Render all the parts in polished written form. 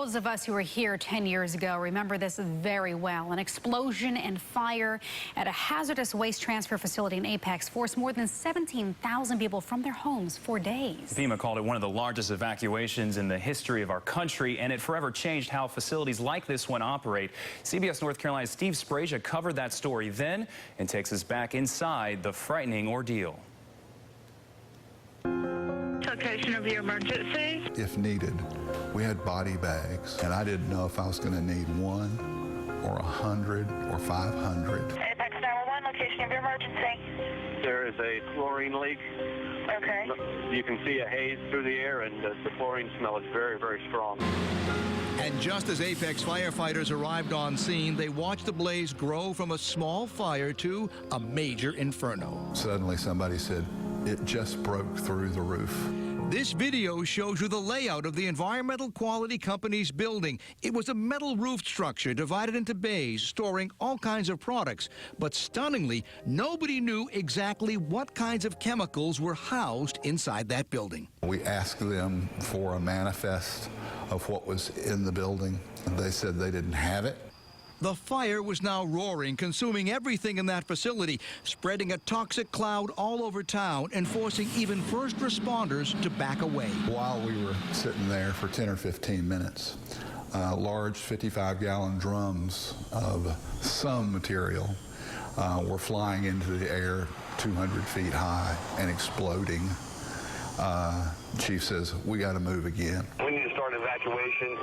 Those of us who were here 10 years ago remember this very well. An explosion and fire at a hazardous waste transfer facility in Apex forced more than 17,000 people from their homes for days. FEMA called it one of the largest evacuations in the history of our country, and it forever changed how facilities like this one operate. CBS North Carolina's Steve Sbragia covered that story then and takes us back inside the frightening ordeal. Location of your emergency? If needed, we had body bags, and I didn't know if I was going to need 1 or 100 or 500. Apex 911, location of your emergency. There is a chlorine leak. Okay. You can see a haze through the air, and the chlorine smell is very, very strong. And just as Apex firefighters arrived on scene, they watched the blaze grow from a small fire to a major inferno. Suddenly somebody said, it just broke through the roof. This video shows you the layout of the Environmental Quality Company's building. It was a metal roofed structure divided into bays, storing all kinds of products. But stunningly, nobody knew exactly what kinds of chemicals were housed inside that building. We asked them for a manifest of what was in the building, and they said they didn't have it. The fire was now roaring, consuming everything in that facility, spreading a toxic cloud all over town and forcing even first responders to back away. While we were sitting there for 10 or 15 minutes, large 55-gallon drums of some material were flying into the air 200 feet high and exploding. Chief says, we got to move again. We need to start evacuation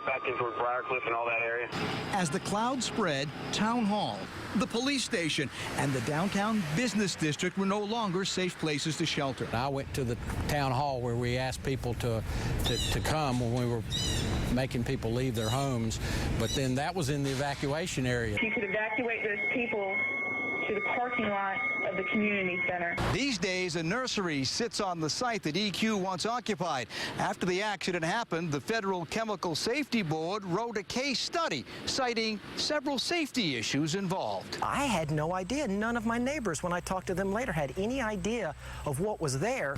back in toward Briarcliff and all that area. As the cloud spread, Town Hall, the police station, and the downtown business district were no longer safe places to shelter. I went to the town hall where we asked people to come when we were making people leave their homes, but then that was in the evacuation area. You could evacuate those people to the parking lot of the community center. These days, a nursery sits on the site that EQ once occupied. After the accident happened, the Federal Chemical Safety Board wrote a case study citing several safety issues involved. I had no idea. None of my neighbors, when I talked to them later, had any idea of what was there.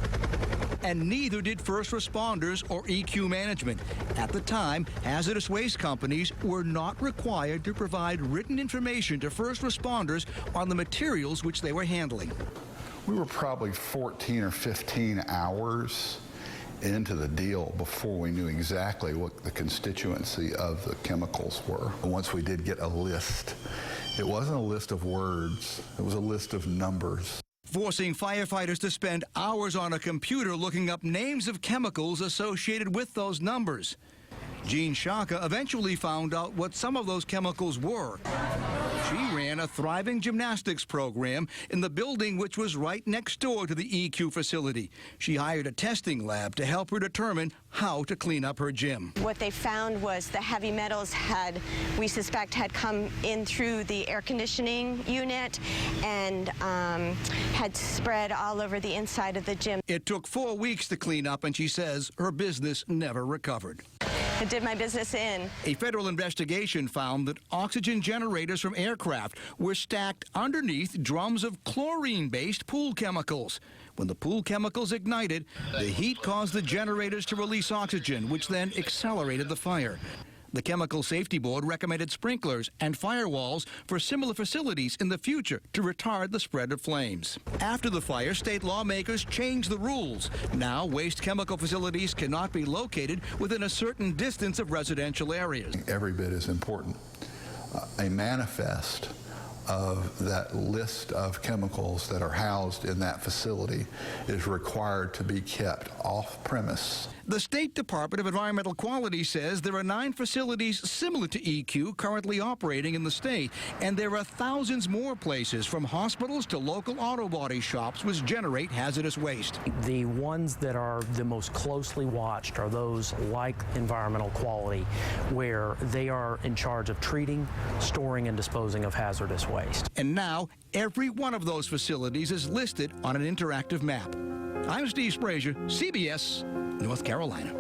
And neither did first responders or EQ management. At the time, hazardous waste companies were not required to provide written information to first responders on the materials which they were handling. We were probably 14 or 15 hours into the deal before we knew exactly what the constituency of the chemicals were. Once we did get a list, it wasn't a list of words, it was a list of numbers. Forcing firefighters to spend hours on a computer looking up names of chemicals associated with those numbers. Jean Shaka eventually found out what some of those chemicals were. She ran a thriving gymnastics program in the building which was right next door to the EQ facility. She hired a testing lab to help her determine how to clean up her gym. What they found was the heavy metals we suspect had come in through the air conditioning unit and had spread all over the inside of the gym. It took 4 weeks to clean up, and she says her business never recovered. It did my business in. A federal investigation found that oxygen generators from aircraft were stacked underneath drums of chlorine-based pool chemicals. When the pool chemicals ignited, the heat caused the generators to release oxygen, which then accelerated the fire. The Chemical Safety Board recommended sprinklers and firewalls for similar facilities in the future to retard the spread of flames. After the fire, state lawmakers changed the rules. Now, waste chemical facilities cannot be located within a certain distance of residential areas. Every bit is important. A manifest of that list of chemicals that are housed in that facility is required to be kept off premise. The State Department of Environmental Quality says there are 9 facilities similar to EQ currently operating in the state, and there are thousands more places from hospitals to local auto body shops which generate hazardous waste. The ones that are the most closely watched are those like environmental quality, where they are in charge of treating, storing, and disposing of hazardous waste. And now, every one of those facilities is listed on an interactive map. I'm Steve Sbragia, CBS North Carolina.